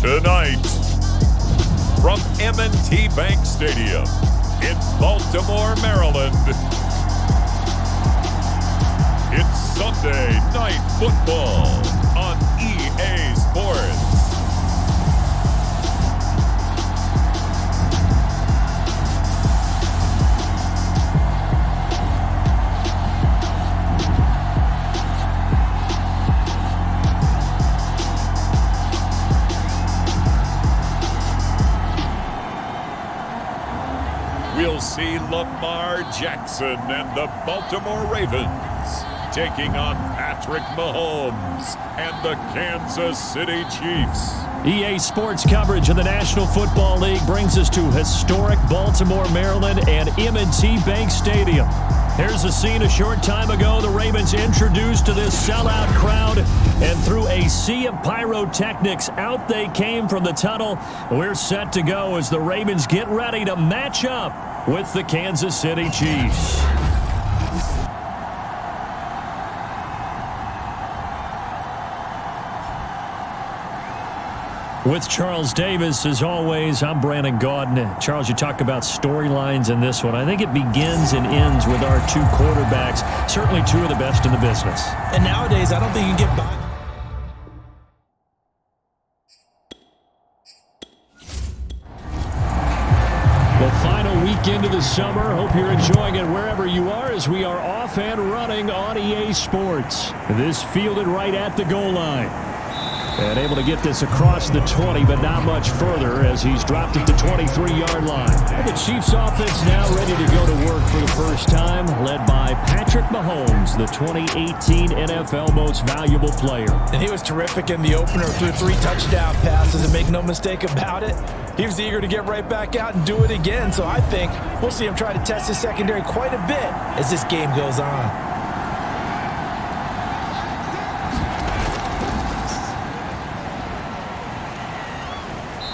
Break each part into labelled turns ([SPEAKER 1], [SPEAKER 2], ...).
[SPEAKER 1] Tonight, from M&T Bank Stadium in Baltimore, Maryland, it's Sunday Night Football on EA Sports. We'll see Lamar Jackson and the Baltimore Ravens taking on Patrick Mahomes and the Kansas City Chiefs.
[SPEAKER 2] EA Sports coverage of the National Football League brings us to historic Baltimore, Maryland and M&T Bank Stadium. Here's a scene a short time ago. The Ravens introduced to this sellout crowd, and through a sea of pyrotechnics, out they came from the tunnel. We're set to go as the Ravens get ready to match up with the Kansas City Chiefs. With Charles Davis, as always, I'm Brandon Gaudin. Charles, you talk about storylines in this one. I think it begins and ends with our two quarterbacks, certainly two of the best in the business.
[SPEAKER 3] And nowadays, I don't think you can get by.
[SPEAKER 2] Well, final weekend of the summer. Hope you're enjoying it wherever you are as we are off and running on EA Sports. This fielded right at the goal line. And able to get this across the 20, but not much further as he's dropped at the 23-yard line. And the Chiefs offense now ready to go to work for the first time, led by Patrick Mahomes, the 2018 NFL Most Valuable Player.
[SPEAKER 3] And he was terrific in the opener, threw 3 touchdown passes, and make no mistake about it, he was eager to get right back out and do it again. So I think we'll see him try to test his secondary quite a bit as this game goes on.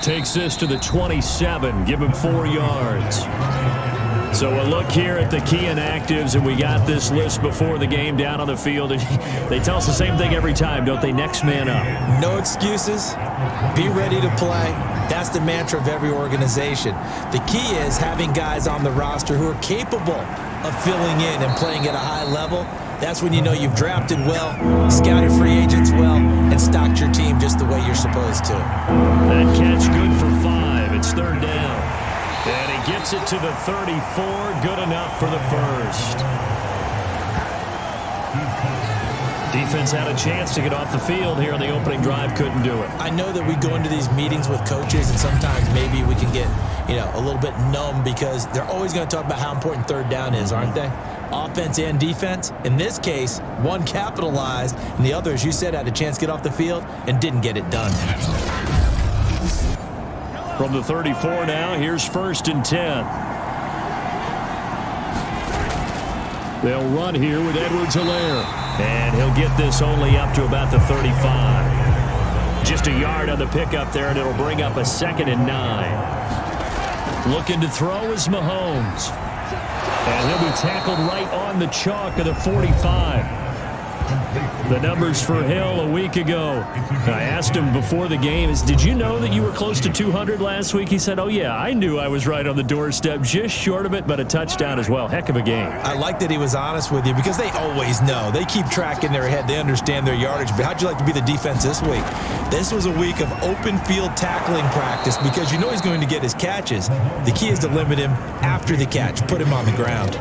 [SPEAKER 2] Takes this to the 27, give him 4 yards. So a look here at the key inactives, and we got this list before the game down on the field. And they tell us the same thing every time, don't they? Next man up.
[SPEAKER 3] No excuses. Be ready to play. That's the mantra of every organization. The key is having guys on the roster who are capable of filling in and playing at a high level. That's when you know you've drafted well, scouted free agents well, and stocked your team just the way you're supposed to.
[SPEAKER 2] That catch good for 5. It's 3rd down. And he gets it to the 34. Good enough for the first. Defense had a chance to get off the field here on the opening drive. Couldn't do it.
[SPEAKER 3] I know that we go into these meetings with coaches, and sometimes maybe we can get, a little bit numb because they're always going to talk about how important 3rd down is, aren't they? Offense and defense. In this case, one capitalized, and the other, as you said, had a chance to get off the field and didn't get it done.
[SPEAKER 2] From the 34 now, here's 1st and 10. They'll run here with Edwards-Helaire. And he'll get this only up to about the 35. Just a yard on the pickup there, and it'll bring up a 2nd and 9. Looking to throw is Mahomes. And he'll be tackled right on the chalk of the 45. The numbers for Hill a week ago. I asked him before the game, did you know that you were close to 200 last week? He said, oh, yeah, I knew I was right on the doorstep, just short of it, but a touchdown as well. Heck of a game.
[SPEAKER 3] I like that he was honest with you because they always know. They keep track in their head. They understand their yardage. But how'd you like to be the defense this week? This was a week of open field tackling practice because you know he's going to get his catches. The key is to limit him after the catch, put him on the ground.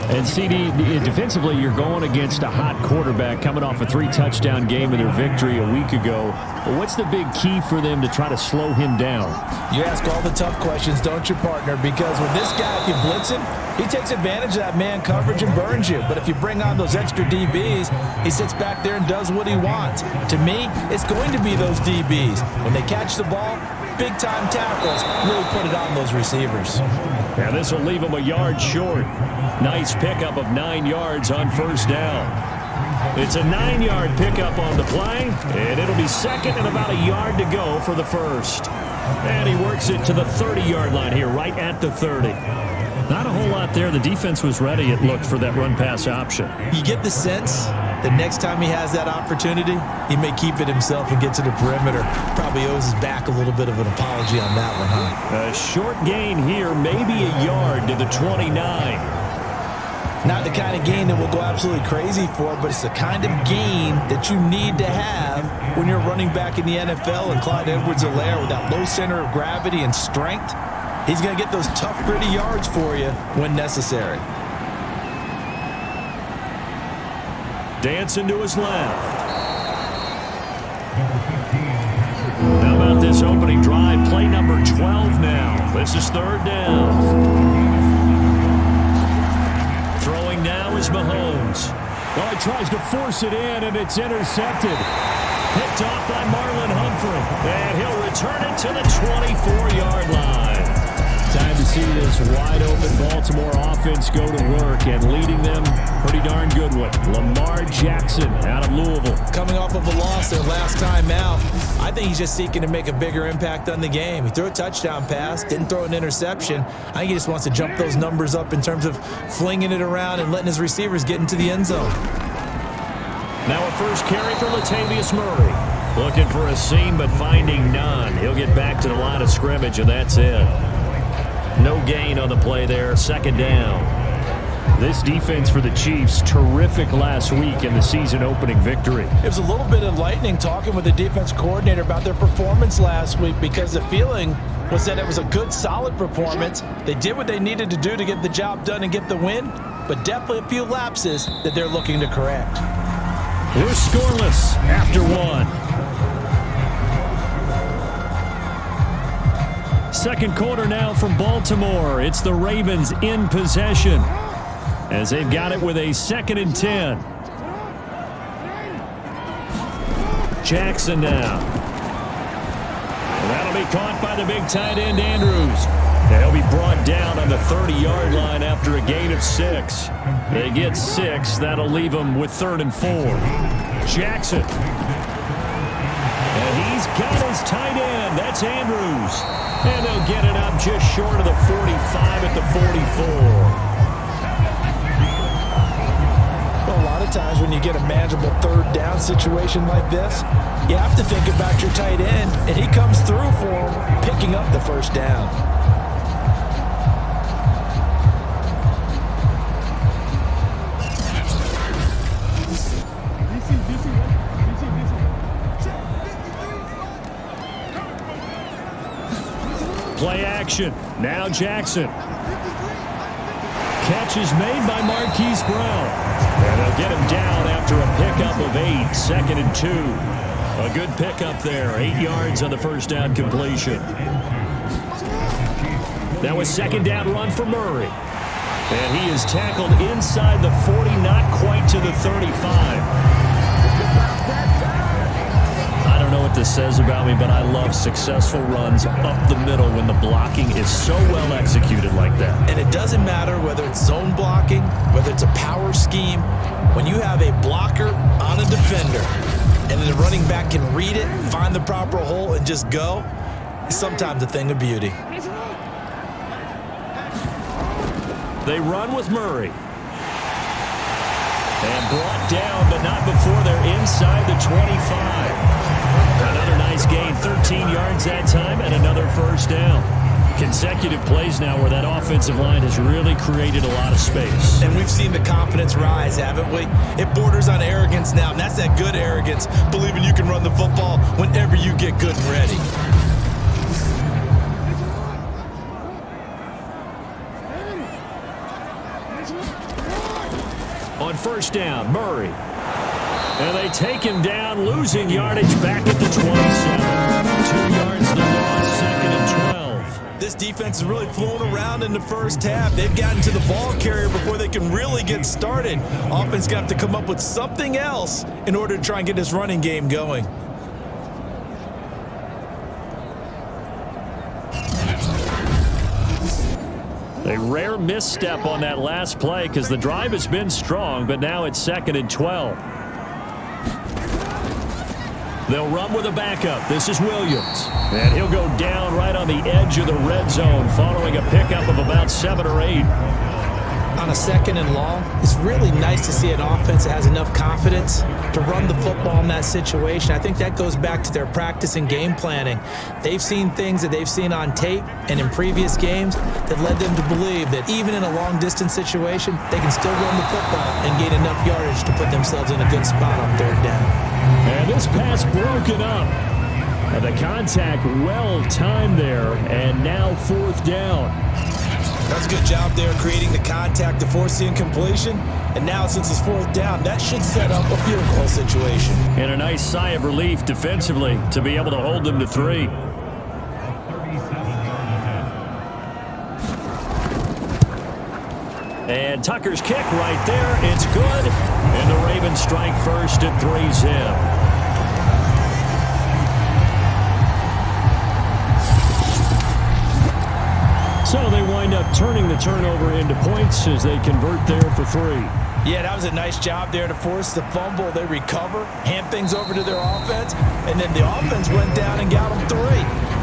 [SPEAKER 2] And CD, defensively, you're going against a hot quarterback coming off a 3-touchdown game in their victory a week ago. But what's the big key for them to try to slow him down?
[SPEAKER 3] You ask all the tough questions, don't you, partner? Because with this guy, if you blitz him, he takes advantage of that man coverage and burns you. But if you bring on those extra DBs, he sits back there and does what he wants. To me, it's going to be those DBs. When they catch the ball, big-time tackles really put it on those receivers.
[SPEAKER 2] Yeah, this will leave him a yard short. Nice pickup of 9 yards on 1st down. It's a 9-yard pickup on the play, and it'll be 2nd and about a yard to go for the first. And he works it to the 30-yard line here, right at the 30. Not a whole lot there. The defense was ready, it looked, for that run-pass option.
[SPEAKER 3] You get the sense the next time he has that opportunity, he may keep it himself and get to the perimeter. Probably owes his back a little bit of an apology on that one, huh?
[SPEAKER 2] A short gain here, maybe a yard to the 29.
[SPEAKER 3] Not the kind of gain that we'll go absolutely crazy for, but it's the kind of gain that you need to have when you're running back in the NFL. And Clyde Edwards-Helaire, with that low center of gravity and strength, he's going to get those tough, gritty yards for you when necessary.
[SPEAKER 2] Dancing to his left. How about this opening drive? Play number 12 now. This is third down. Throwing now is Mahomes.
[SPEAKER 4] Well, he tries to force it in, and it's intercepted.
[SPEAKER 2] Picked off by Marlon Humphrey. And he'll return it to the 24-yard line.
[SPEAKER 4] Time to see this wide-open Baltimore offense go to work, and leading them pretty darn good one. Lamar Jackson out of Louisville.
[SPEAKER 3] Coming off of a loss their last time out, I think he's just seeking to make a bigger impact on the game. He threw a touchdown pass, didn't throw an interception. I think he just wants to jump those numbers up in terms of flinging it around and letting his receivers get into the end zone.
[SPEAKER 2] Now a first carry for Latavius Murray. Looking for a seam, but finding none. He'll get back to the line of scrimmage, and that's it. No gain on the play there, second down.
[SPEAKER 4] This defense for the Chiefs, terrific last week in the season-opening victory.
[SPEAKER 3] It was a little bit enlightening talking with the defense coordinator about their performance last week, because the feeling was that it was a good, solid performance. They did what they needed to do to get the job done and get the win, but definitely a few lapses that they're looking to correct.
[SPEAKER 2] We're scoreless after one. Second quarter now from Baltimore. It's the Ravens in possession as they've got it with a 2nd and 10. Jackson now. That'll be caught by the big tight end Andrews. They'll be brought down on the 30-yard line after a gain of 6. They get 6. That'll leave them with 3rd and 4. Jackson. And he's got his tight end. That's Andrews. And they'll get it up just short of the 45 at the 44.
[SPEAKER 3] Well, a lot of times when you get a manageable third down situation like this, you have to think about your tight end, and he comes through for him, picking up the first down.
[SPEAKER 2] Play action. Now Jackson. Catch is made by Marquise Brown. And they'll get him down after a pickup of 8. 2nd and 2. A good pickup there. 8 yards on the first down completion. That was 2nd down run for Murray. And he is tackled inside the 40, not quite to the 35. I don't know what this says about me, but I love successful runs up the middle when the blocking is so well executed like that.
[SPEAKER 3] And it doesn't matter whether it's zone blocking, whether it's a power scheme. When you have a blocker on a defender and the running back can read it, find the proper hole, and just go, it's sometimes a thing of beauty.
[SPEAKER 2] They run with Murray. And brought down, but not before they're inside the 25. Another nice gain, 13 yards that time, and another first down. Consecutive plays now where that offensive line has really created a lot of space.
[SPEAKER 3] And we've seen the confidence rise, haven't we? It borders on arrogance now, and that's that good arrogance, believing you can run the football whenever you get good and ready.
[SPEAKER 2] On first down, Murray. And they take him down, losing yardage back at the 27. 2 yards the loss, 2nd and 12.
[SPEAKER 3] This defense is really flown around in the first half. They've gotten to the ball carrier before they can really get started. Offense got to come up with something else in order to try and get this running game going.
[SPEAKER 2] A rare misstep on that last play because the drive has been strong, but now it's 2nd and 12. They'll run with a backup. This is Williams. And he'll go down right on the edge of the red zone following a pickup of about 7 or 8.
[SPEAKER 3] on a 2nd and long, it's really nice to see an offense that has enough confidence to run the football in that situation. I think that goes back to their practice and game planning. They've seen things that they've seen on tape and in previous games that led them to believe that even in a long-distance situation, they can still run the football and gain enough yardage to put themselves in a good spot on 3rd down.
[SPEAKER 4] And this pass broken up. And the contact well-timed there, and now 4th down.
[SPEAKER 3] That's a good job there creating the contact to force the incompletion. And now since it's 4th down, that should set up a field goal situation.
[SPEAKER 4] And a nice sigh of relief defensively to be able to hold them to 3. And Tucker's kick right there. It's good. And the Ravens strike first at 3-zip. So they wind up turning the turnover into points as they convert there for 3.
[SPEAKER 3] Yeah, that was a nice job there to force the fumble. They recover, hand things over to their offense, and then the offense went down and got them 3.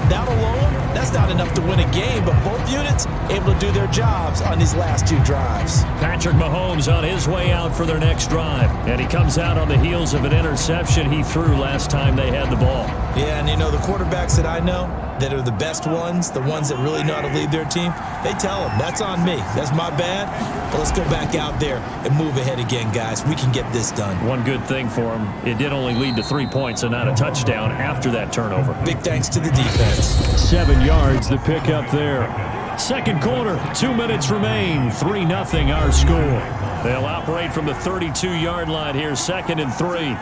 [SPEAKER 3] That alone, that's not enough to win a game, but both units able to do their jobs on these last 2 drives.
[SPEAKER 4] Patrick Mahomes on his way out for their next drive, and he comes out on the heels of an interception he threw last time they had the ball.
[SPEAKER 3] Yeah, and you know, the quarterbacks that I know that are the best ones, the ones that really know how to lead their team, they tell them, that's on me. That's my bad. But let's go back out there and move ahead again, guys. We can get this done.
[SPEAKER 4] One good thing for him, it did only lead to 3 points and not a touchdown after that turnover.
[SPEAKER 3] Big thanks to the defense.
[SPEAKER 4] 7 yards, the pick up there. 2nd quarter, 2 minutes remain. 3-0 our score. They'll operate from the 32-yard line here, 2nd and 3.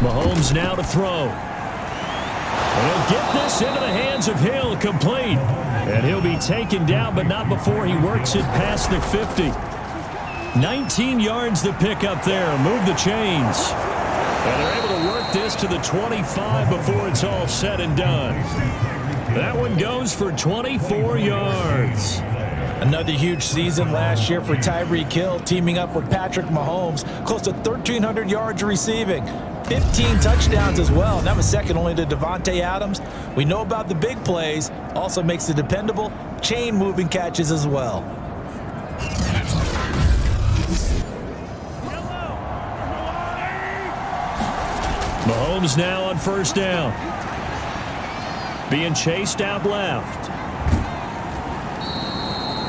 [SPEAKER 4] Mahomes now to throw. And he'll get this into the hands of Hill, complete. And he'll be taken down, but not before he works it past the 50. 19 yards the pick up there. Move the chains. And they're able to work this to the 25 before it's all said and done. That one goes for 24 yards.
[SPEAKER 3] Another huge season last year for Tyreek Hill, teaming up with Patrick Mahomes. Close to 1,300 yards receiving. 15 touchdowns as well, and that was second only to Devontae Adams. We know about the big plays, also makes the dependable chain-moving catches as well.
[SPEAKER 4] Mahomes now on 1st down. Being chased out left.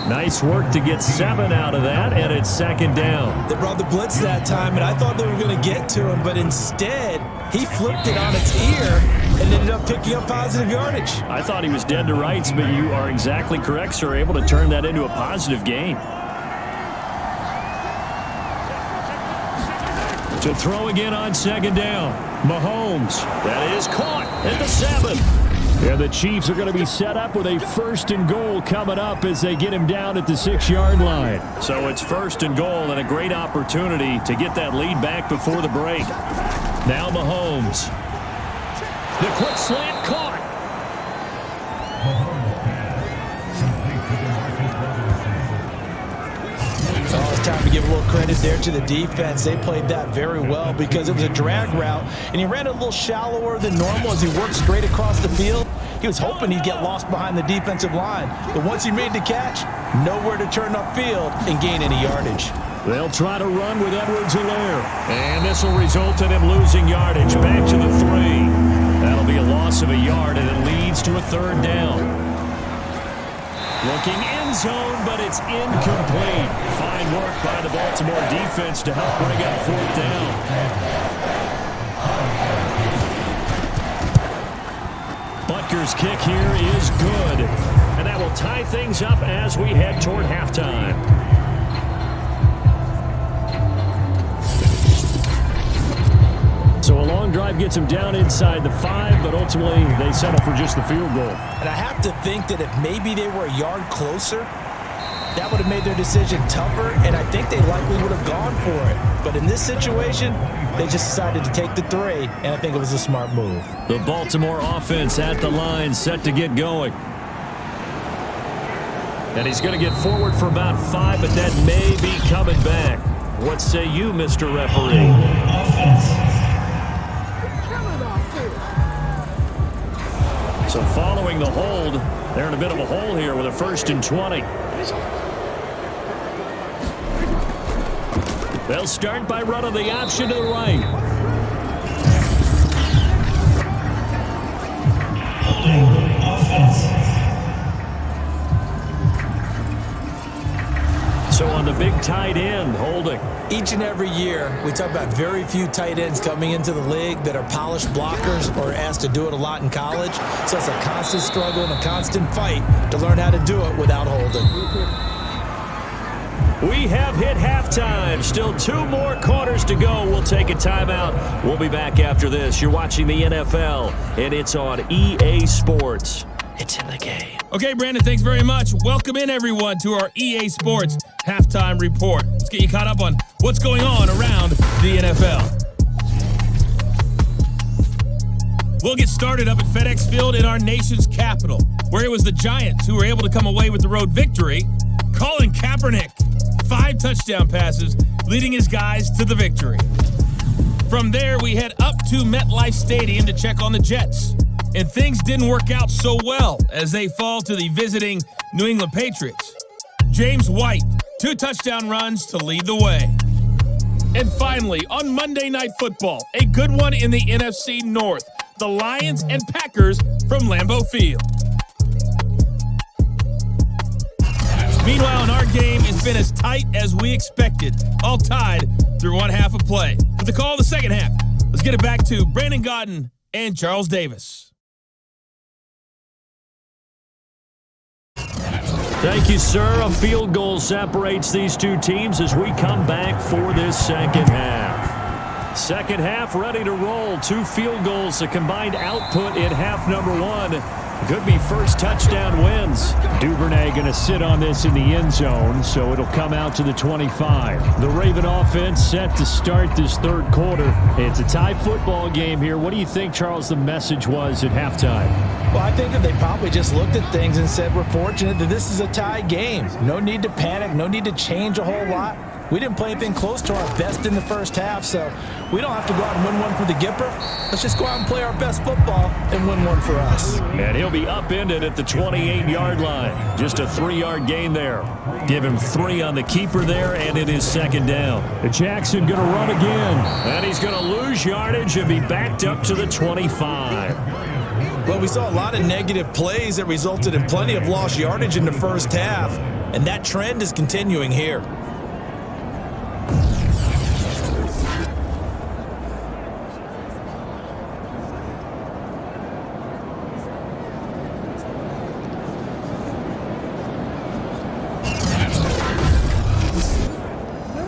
[SPEAKER 4] Nice work to get 7 out of that, and it's 2nd down.
[SPEAKER 3] They brought the blitz that time, and I thought they were going to get to him, but instead, he flipped it on its ear and ended up picking up positive yardage.
[SPEAKER 4] I thought he was dead to rights, but you are exactly correct, sir, able to turn that into a positive gain. To throw again on 2nd down. Mahomes, that is caught at the 7. Yeah, the Chiefs are going to be set up with a 1st and goal coming up as they get him down at the 6-yard line. So it's 1st and goal and a great opportunity to get that lead back before the break. Now Mahomes. The quick slant caught.
[SPEAKER 3] Oh, it's time to give a little credit there to the defense. They played that very well because it was a drag route, and he ran a little shallower than normal as he worked straight across the field. He was hoping he'd get lost behind the defensive line, but once he made the catch, nowhere to turn upfield and gain any yardage.
[SPEAKER 4] They'll try to run with Edwards-Helaire, and this will result in him losing yardage back to the 3. That'll be a loss of a yard, and it leads to a 3rd down. Looking end zone, but it's incomplete. Fine work by the Baltimore defense to help bring up 4th down. Butker's kick here is good. And that will tie things up as we head toward halftime. So a long drive gets them down inside the 5, but ultimately they settle for just the field goal.
[SPEAKER 3] And I have to think that if maybe they were a yard closer, that would have made their decision tougher, and I think they likely would have gone for it. But in this situation, they just decided to take the 3, and I think it was a smart move.
[SPEAKER 4] The Baltimore offense at the line, set to get going. And he's going to get forward for about 5, but that may be coming back. What say you, Mr. Referee?
[SPEAKER 2] So following the hold, they're in a bit of a hole here with a 1st and 20. They'll start by running the option to the right.
[SPEAKER 5] Holding offense.
[SPEAKER 2] So on the big tight end, holding.
[SPEAKER 3] Each and every year, we talk about very few tight ends coming into the league that are polished blockers or asked to do it a lot in college. So it's a constant struggle and a constant fight to learn how to do it without holding.
[SPEAKER 2] We have hit halftime. Still 2 more quarters to go. We'll take a timeout. We'll be back after this. You're watching the NFL, and it's on EA Sports. It's in the game.
[SPEAKER 6] Okay, Brandon, thanks very much. Welcome in, everyone, to our EA Sports Halftime Report. Let's get you caught up on what's going on around the NFL. We'll get started up at FedEx Field in our nation's capital, where it was the Giants who were able to come away with the road victory. Colin Kaepernick, 5 touchdown passes, leading his guys to the victory. From there, we head up to MetLife Stadium to check on the Jets. And things didn't work out so well as they fall to the visiting New England Patriots. James White, 2 touchdown runs to lead the way. And finally, on Monday Night Football, a good one in the NFC North, the Lions and Packers from Lambeau Field. Meanwhile, in our game, it's been as tight as we expected, all tied through one half of play. With the call of the second half, let's get it back to Brandon Gaudin and Charles Davis.
[SPEAKER 2] Thank you, sir. A field goal separates these 2 teams as we come back for this second half. Second half ready to roll. 2 field goals, a combined output in half number 1. Could be first touchdown wins.
[SPEAKER 4] Duvernay going to sit on this in the end zone, so it'll come out to the 25. The Raven offense set to start this 3rd quarter. It's a tie football game here. What do you think, Charles, the message was at halftime?
[SPEAKER 3] Well, I think that they probably just looked at things and said, we're fortunate that this is a tie game. No need to panic, no need to change a whole lot. We didn't play anything close to our best in the first half, so we don't have to go out and win one for the Gipper. Let's just go out and play our best football and win one for us.
[SPEAKER 2] And he'll be upended at the 28-yard line. Just a 3-yard gain there. Give him 3 on the keeper there, and it is 2nd down.
[SPEAKER 4] Jackson going to run again.
[SPEAKER 2] And he's going to lose yardage and be backed up to the 25.
[SPEAKER 3] Well, we saw a lot of negative plays that resulted in plenty of lost yardage in the first half, and that trend is continuing here.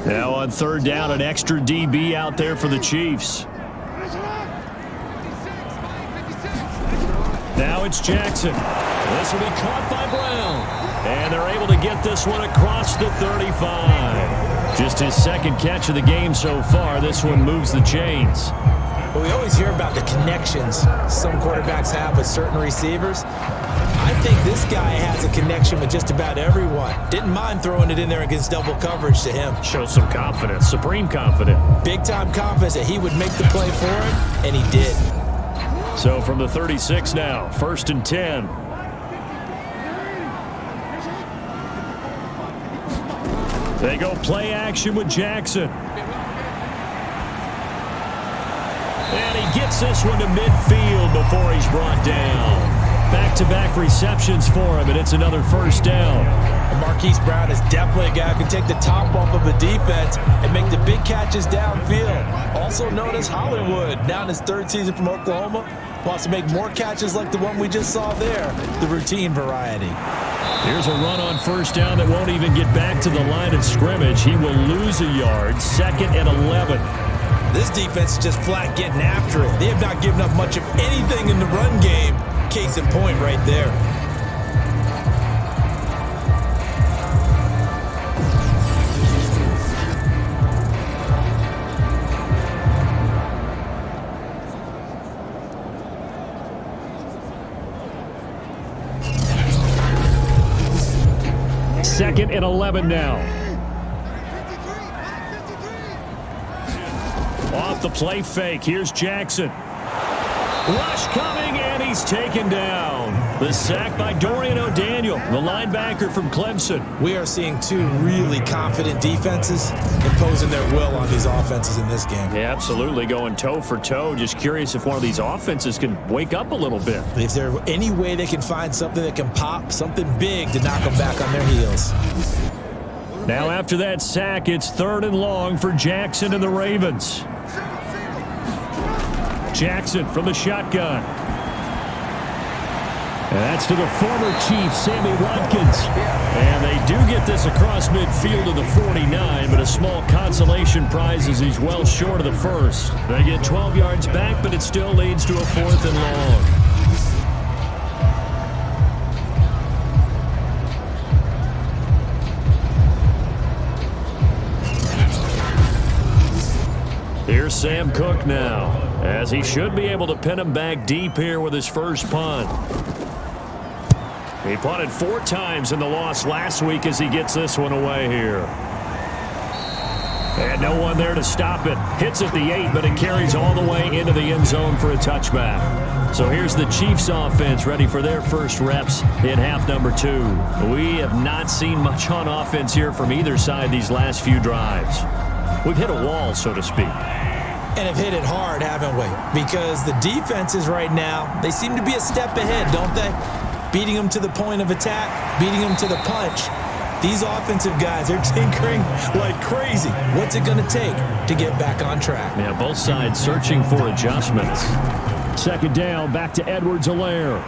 [SPEAKER 2] Now on 3rd down, an extra DB out there for the Chiefs. Now it's Jackson. This will be caught by Brown. And they're able to get this one across the 35. Just his 2nd catch of the game so far. This one moves the chains.
[SPEAKER 3] Well, we always hear about the connections some quarterbacks have with certain receivers. I think this guy has a connection with just about everyone. Didn't mind throwing it in there against double coverage to him.
[SPEAKER 2] Shows some confidence, supreme confidence.
[SPEAKER 3] Big-time confidence that he would make the play for him, and he did.
[SPEAKER 2] So from the 36 now, 1st and 10. They go play action with Jackson. And he gets this one to midfield before he's brought down. Back-to-back receptions for him, and it's another 1st down.
[SPEAKER 3] And Marquise Brown is definitely a guy who can take the top off of a defense and make the big catches downfield. Also known as Hollywood, now in his 3rd season from Oklahoma, wants to make more catches like the one we just saw there, the routine variety.
[SPEAKER 2] Here's a run on 1st down that won't even get back to the line of scrimmage. He will lose a yard, 2nd and 11.
[SPEAKER 3] This defense is just flat getting after it. They have not given up much of anything in the run game. Case in point right there.
[SPEAKER 4] Second and 11 now.
[SPEAKER 2] Off the play fake, here's Jackson. Rush coming, and he's taken down. The sack by Dorian O'Daniel, the linebacker from Clemson.
[SPEAKER 3] We are seeing two really confident defenses imposing their will on these offenses in this game.
[SPEAKER 2] Yeah, absolutely, going toe for toe. Just curious if one of these offenses can wake up a little bit.
[SPEAKER 3] If there's any way they can find something that can pop, something big to knock them back on their heels.
[SPEAKER 2] Now after that sack, it's 3rd and long for Jackson and the Ravens. Jackson from the shotgun. And that's to the former Chief, Sammy Watkins. And they do get this across midfield to the 49, but a small consolation prize as he's well short of the first. They get 12 yards back, but it still leads to a 4th and long. Here's Sam Cook now, as he should be able to pin him back deep here with his first punt. He punted 4 times in the loss last week as he gets this one away here. And no one there to stop it. Hits at the 8, but it carries all the way into the end zone for a touchback. So here's the Chiefs offense ready for their first reps in half number 2. We have not seen much on offense here from either side these last few drives. We've hit a wall, so to speak.
[SPEAKER 3] And have hit it hard, haven't we? Because the defenses right now, they seem to be a step ahead, don't they? Beating them to the point of attack, beating them to the punch. These offensive guys, they're tinkering like crazy. What's it going to take to get back on track?
[SPEAKER 2] Yeah, both sides searching for adjustments. 2nd down, back to Edwards-Helaire.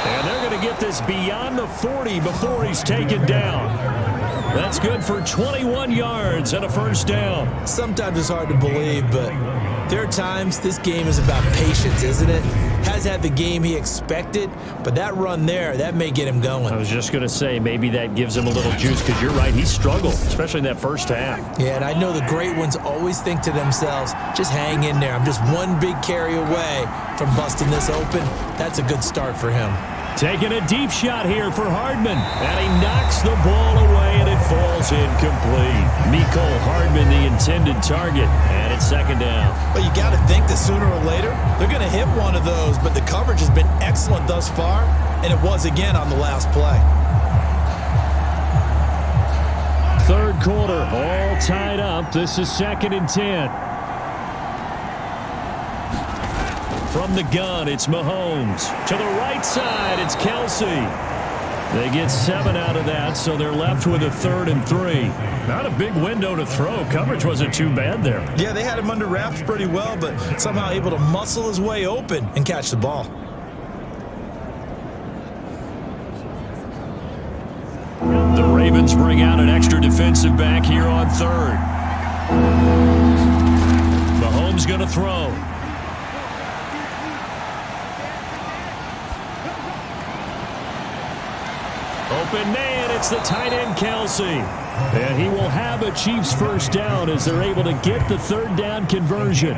[SPEAKER 2] And they're going to get this beyond the 40 before he's taken down. That's good for 21 yards and a first down.
[SPEAKER 3] Sometimes it's hard to believe, but there are times this game is about patience, isn't it? Has had the game he expected, but that run there, that may get him going.
[SPEAKER 2] I was just going to say, maybe that gives him a little juice, because you're right, he struggled, especially in that first half.
[SPEAKER 3] Yeah, and I know the great ones always think to themselves, just hang in there. I'm just one big carry away from busting this open. That's a good start for him.
[SPEAKER 2] Taking a deep shot here for Hardman, and he knocks the ball away, and it falls incomplete. Mecole Hardman, the intended target, and it's 2nd down.
[SPEAKER 3] But you got to think that sooner or later, they're going to hit one of those, but the coverage has been excellent thus far, and it was again on the last play.
[SPEAKER 2] 3rd quarter, all tied up. This is 2nd and 10. From the gun, it's Mahomes. To the right side, it's Kelsey. They get 7 out of that, so they're left with a 3rd and 3. Not a big window to throw. Coverage wasn't too bad there.
[SPEAKER 3] Yeah, they had him under wraps pretty well, but somehow able to muscle his way open and catch the ball.
[SPEAKER 2] The Ravens bring out an extra defensive back here on 3rd. Mahomes going to throw. Open man, it's the tight end Kelsey. And he will have a Chiefs first down as they're able to get the 3rd down conversion.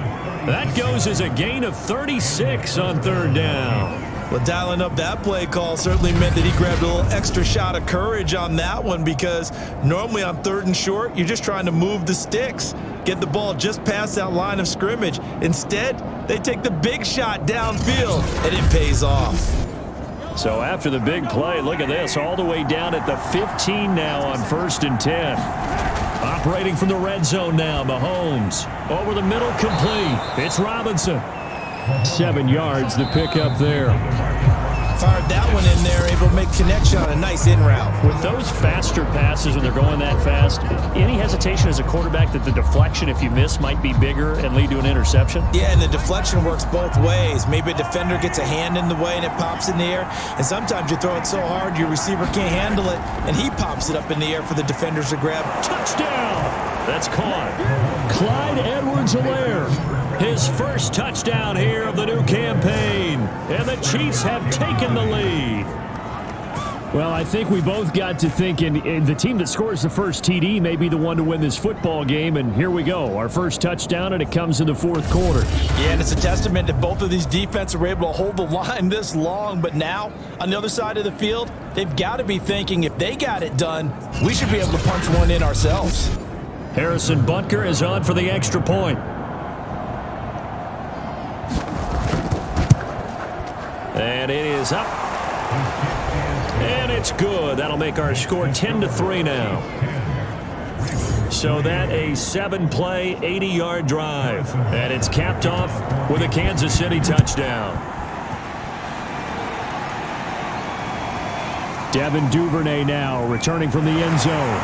[SPEAKER 2] That goes as a gain of 36 on 3rd down.
[SPEAKER 3] Well, dialing up that play call certainly meant that he grabbed a little extra shot of courage on that one, because normally on 3rd and short, you're just trying to move the sticks, get the ball just past that line of scrimmage. Instead, they take the big shot downfield, and it pays off.
[SPEAKER 2] So after the big play, look at this, all the way down at the 15 now on 1st and 10. Operating from the red zone now, Mahomes. Over the middle, complete. It's Robinson. 7 yards, the pickup there.
[SPEAKER 3] Fired that one in there, able to make connection on a nice in route.
[SPEAKER 2] With those faster passes when they're going that fast, any hesitation as a quarterback that the deflection, if you miss, might be bigger and lead to an interception?
[SPEAKER 3] Yeah, and the deflection works both ways. Maybe a defender gets a hand in the way and it pops in the air, and sometimes you throw it so hard your receiver can't handle it, and he pops it up in the air for the defenders to grab.
[SPEAKER 2] Touchdown! That's caught. Clyde Edwards-Helaire. His first touchdown here of the new campaign. And the Chiefs have taken the lead. Well, I think we both got to thinking the team that scores the first TD may be the one to win this football game. And here we go. Our first touchdown, and it comes in the 4th quarter.
[SPEAKER 3] Yeah, and it's a testament that both of these defenses were able to hold the line this long. But now, on the other side of the field, they've got to be thinking if they got it done, we should be able to punch one in ourselves.
[SPEAKER 2] Harrison Butker is on for the extra point. And it is up. And it's good. That'll make our score 10-3 now. So that a 7-play, 80-yard drive. And it's capped off with a Kansas City touchdown. Devin Duvernay now returning from the end zone.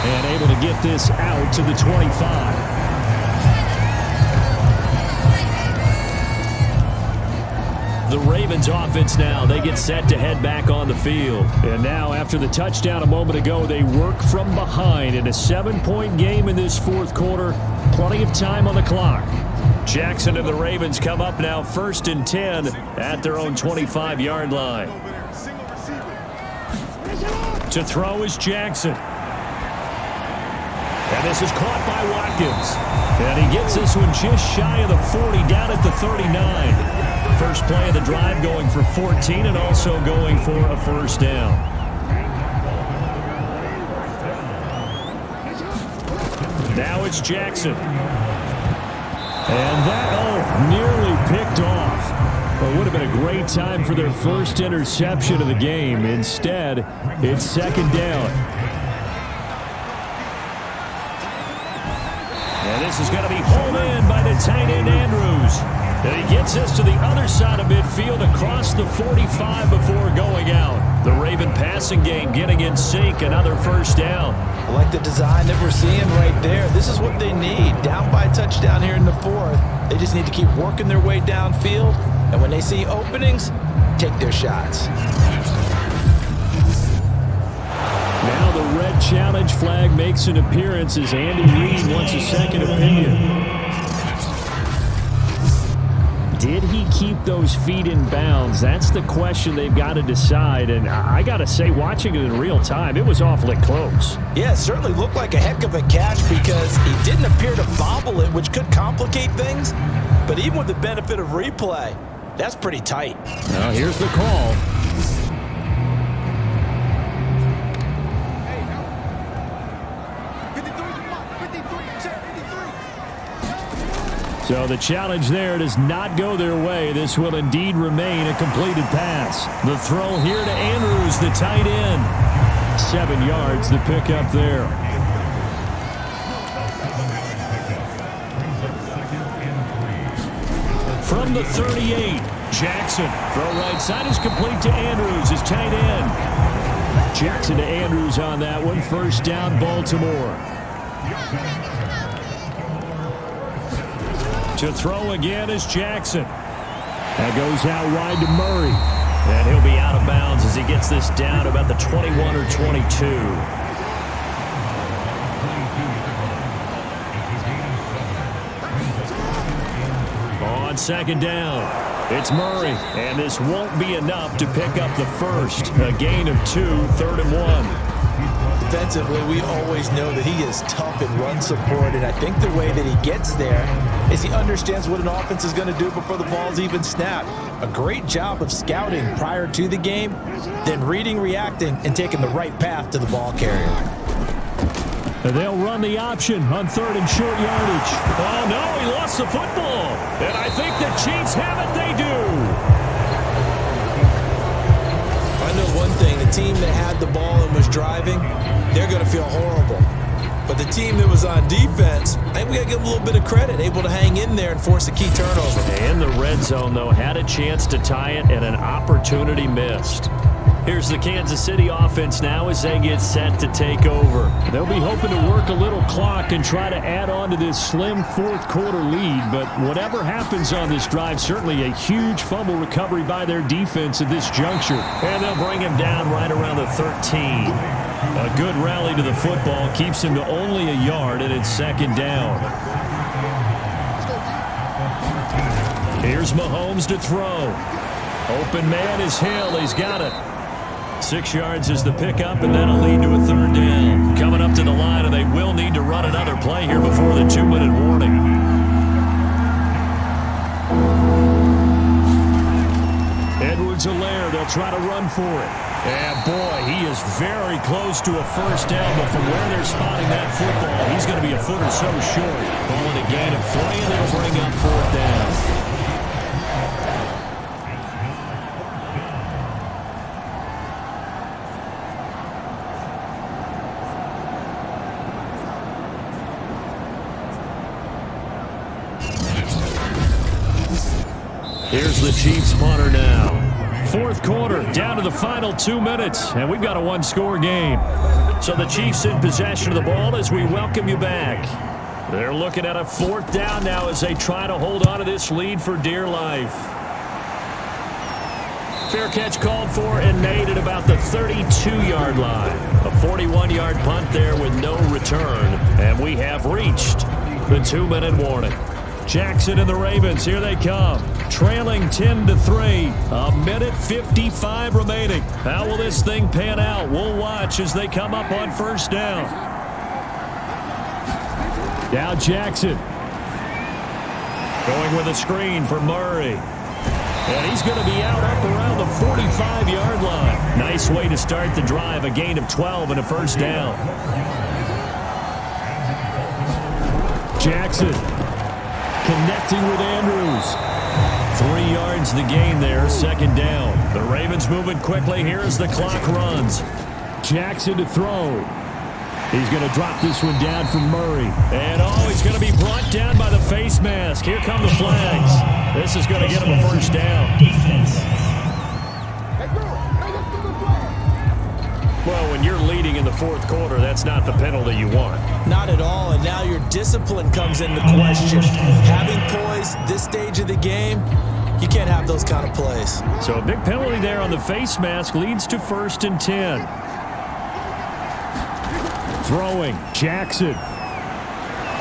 [SPEAKER 2] And able to get this out to the 25. The Ravens offense now, they get set to head back on the field. And now after the touchdown a moment ago, they work from behind in a 7-point game in this fourth quarter. Plenty of time on the clock. Jackson and the Ravens come up now 1st and 10 at their own 25-yard line. To throw is Jackson. And this is caught by Watkins. And he gets this one just shy of the 40, down at the 39. First play of the drive going for 14 and also going for a first down. Now it's Jackson. And that, nearly picked off. Well, it would have been a great time for their first interception of the game. Instead, it's second down. And this is going to be hauled in by the tight end Andrews. And he gets this to the other side of midfield across the 45 before going out. The Raven passing game getting in sync, another first down.
[SPEAKER 3] I like the design that we're seeing right there. This is what they need. Down by a touchdown here in the fourth. They just need to keep working their way downfield. And when they see openings, take their shots.
[SPEAKER 4] Now the red challenge flag makes an appearance as Andy Reid wants a second opinion. Did he keep those feet in bounds? That's the question they've got to decide. And I got to say, watching it in real time, it was awfully close.
[SPEAKER 3] Yeah, it certainly looked like a heck of a catch because he didn't appear to bobble it, which could complicate things. But even with the benefit of replay, that's pretty tight.
[SPEAKER 4] Now here's the call. So the challenge there does not go their way. This will indeed remain a completed pass. The throw here to Andrews, the tight end. 7 yards, the pickup there. From the 38, Jackson. Throw right side is complete to Andrews, his tight end. Jackson to Andrews on that one. First down, Baltimore. To throw again is Jackson. That goes out wide to Murray. And he'll be out of bounds as he gets this down about the 21 or 22. On second down, it's Murray. And this won't be enough to pick up the first. A gain of 2, 3rd and 1.
[SPEAKER 3] Defensively, we always know that he is tough in run support, and I think the way that he gets there is he understands what an offense is going to do before the ball's even snapped. A great job of scouting prior to the game, then reading, reacting, and taking the right path to the ball carrier.
[SPEAKER 4] And they'll run the option on 3rd and short yardage. Oh, no, he lost the football. And I think the Chiefs have it. They do.
[SPEAKER 3] I know one thing, the team that had the ball and was driving, they're going to feel horrible. But the team that was on defense, I think we got to give them a little bit of credit, able to hang in there and force a key turnover.
[SPEAKER 2] In the red zone, though, had a chance to tie it and an opportunity missed. Here's the Kansas City offense now as they get set to take over.
[SPEAKER 4] They'll be hoping to work a little clock and try to add on to this slim fourth quarter lead. But whatever happens on this drive, certainly a huge fumble recovery by their defense at this juncture.
[SPEAKER 2] And they'll bring him down right around the 13. A good rally to the football keeps him to only a yard, and it's second down. Here's Mahomes to throw. Open man is Hill. He's got it. 6 yards is the pickup, and that'll lead to a 3rd down. Coming up to the line, and they will need to run another play here before the 2-minute warning.
[SPEAKER 4] Edwards-Helaire, they'll try to run for it. And boy, he is very close to a first down, but from where they're spotting that football, he's going to be a foot or so short.
[SPEAKER 2] Ball in a gain of 3, and they'll bring up 4th down.
[SPEAKER 4] Here's the Chiefs punter now. Fourth quarter, down to the final 2 minutes, and we've got a one-score game. So the Chiefs in possession of the ball as we welcome you back. They're looking at a fourth down now as they try to hold on to this lead for dear life. Fair catch called for and made at about the 32-yard line. A 41-yard punt there with no return, and we have reached the 2-minute warning. Jackson and the Ravens, here they come. Trailing 10-3. A minute 55 remaining. How will this thing pan out? We'll watch as they come up on first down. Now Jackson. Going with a screen for Murray. And he's going to be out up around the 45-yard line. Nice way to start the drive. A gain of 12 and a first down. Jackson. Connecting with Andrews. 3 yards the gain there, second down. The Ravens moving quickly here as the clock runs. Jackson to throw. He's going to drop this one down for Murray. And he's going to be brought down by the face mask. Here come the flags. This is going to get him a first down. Well, when you're leading in the fourth quarter, that's not the penalty you want.
[SPEAKER 3] Not at all, and now your discipline comes into question. Having poise this stage of the game, you can't have those kind of plays.
[SPEAKER 4] So a big penalty there on the face mask leads to 1st and 10. Throwing, Jackson.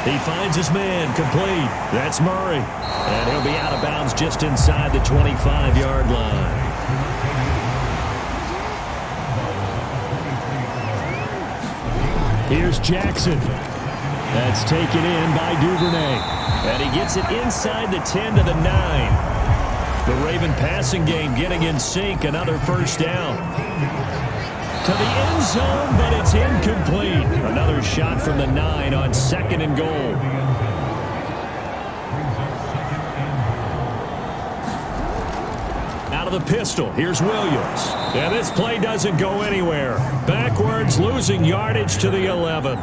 [SPEAKER 4] He finds his man, complete. That's Murray. And he'll be out of bounds just inside the 25-yard line. Here's Jackson. That's taken in by Duvernay. And he gets it inside the 10 to the 9. The Raven passing game getting in sync. Another first down. To the end zone, but it's incomplete. Another shot from the 9 on 2nd and goal. Out of the pistol, here's Williams. And this play doesn't go anywhere. Backwards, losing yardage to the 11.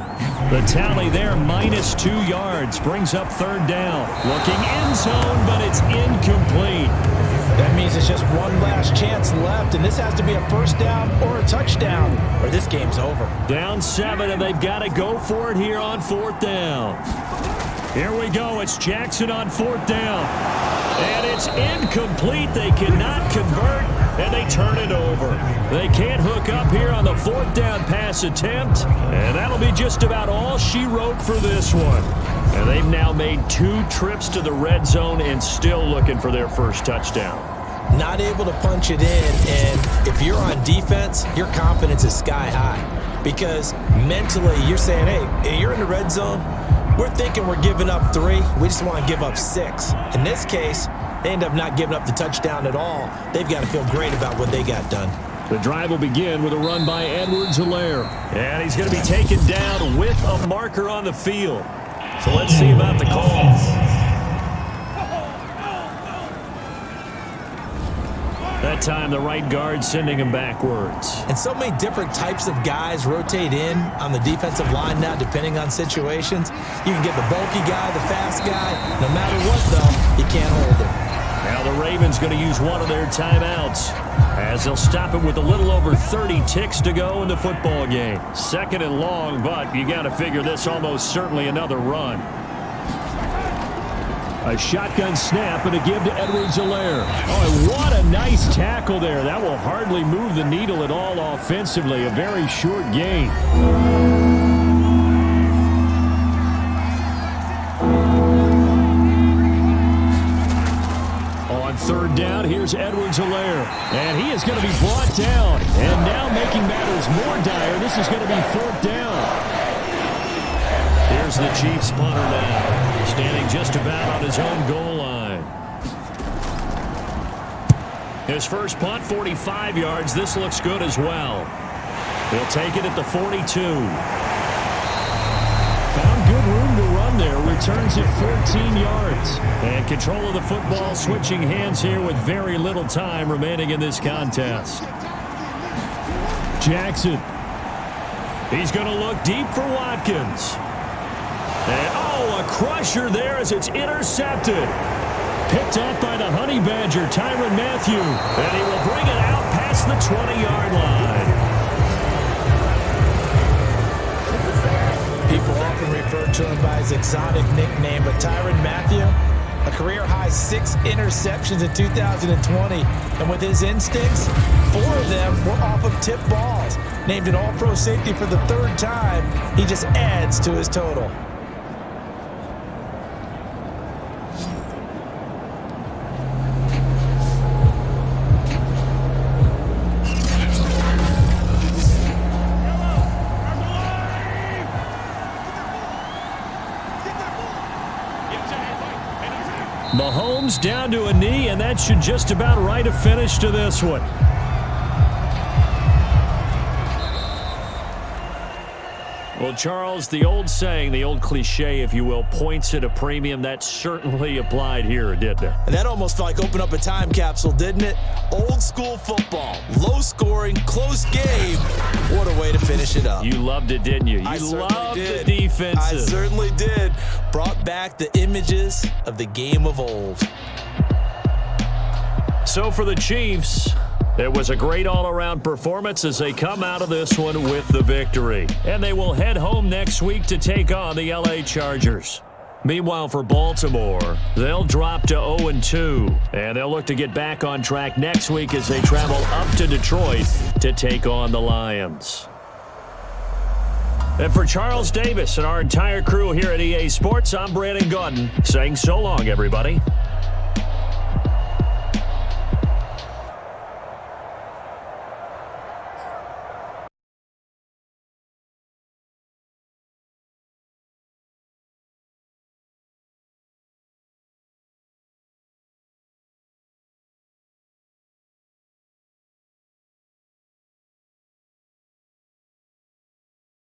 [SPEAKER 4] The tally there, -2 yards, brings up 3rd down. Looking end zone, but it's incomplete.
[SPEAKER 3] That means it's just one last chance left, and this has to be a first down or a touchdown, or this game's over.
[SPEAKER 4] Down 7, and they've got to go for it here on 4th down. Here we go. It's Jackson on 4th down. And it's incomplete. They cannot convert, and they turn it over. They can't hook up here on the 4th down pass attempt, and that'll be just about all she wrote for this one. And they've now made 2 trips to the red zone and still looking for their first touchdown.
[SPEAKER 3] Not able to punch it in, and if you're on defense, your confidence is sky high. Because mentally, you're saying, hey, you're in the red zone. We're thinking we're giving up 3. We just want to give up 6. In this case, they end up not giving up the touchdown at all. They've got to feel great about what they got done.
[SPEAKER 4] The drive will begin with a run by Edwards-Helaire. And he's going to be taken down with a marker on the field. So let's see about the call. That time, the right guard sending him backwards.
[SPEAKER 3] And so many different types of guys rotate in on the defensive line now, depending on situations. You can get the bulky guy, the fast guy. No matter what, though, you can't hold him.
[SPEAKER 4] Now the Ravens going to use one of their timeouts as they'll stop it with a little over 30 ticks to go in the football game. 2nd and long, but you got to figure this almost certainly another run. A shotgun snap and a give to Edwards-Helaire. Oh, and what a nice tackle there. That will hardly move the needle at all offensively. A very short gain. On 3rd down, here's Edwards-Helaire. And he is going to be brought down. And now making matters more dire, this is going to be 4th down. Here's the Chiefs punter now. Standing just about on his own goal line. His first punt, 45 yards. This looks good as well. He'll take it at the 42. Found good room to run there. Returns it 14 yards. And control of the football switching hands here with very little time remaining in this contest. Jackson. He's going to look deep for Watkins. And, a crusher there as it's intercepted. Picked off by the Honey Badger, Tyrann Mathieu. And he will bring it out past the 20-yard line.
[SPEAKER 3] People often refer to him by his exotic nickname, but Tyrann Mathieu, a career-high 6 interceptions in 2020. And with his instincts, 4 of them were off of tip balls. Named an All-Pro safety for the 3rd time, he just adds to his total.
[SPEAKER 4] Mahomes down to a knee, and that should just about write a finish to this one. Well, Charles, the old saying, the old cliche, if you will, points at a premium, that certainly applied here, didn't it?
[SPEAKER 3] And that almost felt like opened up a time capsule, didn't it? Old school football, low scoring, close game. What a way to finish it up.
[SPEAKER 4] You loved it, didn't you? You loved the defenses.
[SPEAKER 3] I certainly did. Brought back the images of the game of old.
[SPEAKER 4] So for the Chiefs, it was a great all-around performance as they come out of this one with the victory. And they will head home next week to take on the LA Chargers. Meanwhile, for Baltimore, they'll drop to 0-2, and they'll look to get back on track next week as they travel up to Detroit to take on the Lions. And for Charles Davis and our entire crew here at EA Sports, I'm Brandon Gaudin saying so long, everybody.